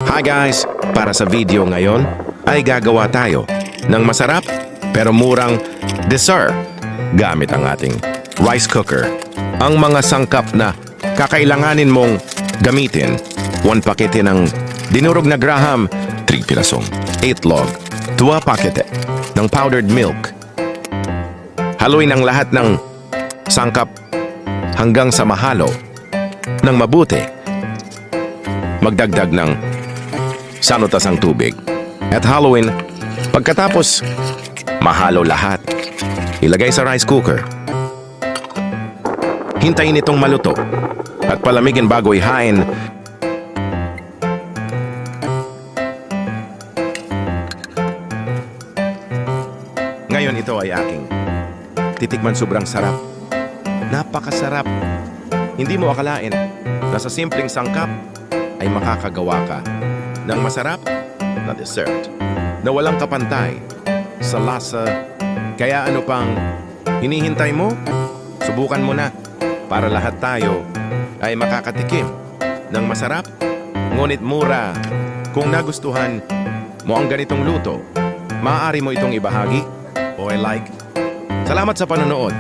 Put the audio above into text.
Hi guys! Para sa video ngayon ay gagawa tayo ng masarap pero murang dessert gamit ang ating rice cooker. Ang mga sangkap na kakailanganin mong gamitin: 1 pakete ng dinurog na graham, 3 pirasong itlog, 2 pakete ng powdered milk. Haluin ang lahat ng sangkap hanggang sa mahalo ng mabuti. Magdagdag ng sanutasang tubig at haluin. Pagkatapos mahalo lahat, ilagay sa rice cooker. Hintayin itong maluto at palamigin bago ihain. Ngayon ito ay aking titikman. Sobrang sarap. Napakasarap. Hindi mo akalain na sa simpleng sangkap ay makakagawa ka ng masarap na dessert na walang kapantay sa lasa. Kaya ano pang hinihintay mo? Subukan mo na para lahat tayo ay makakatikim ng masarap ngunit mura. Kung nagustuhan mo ang ganitong luto, maaari mo itong ibahagi o i-like. Salamat sa panonood.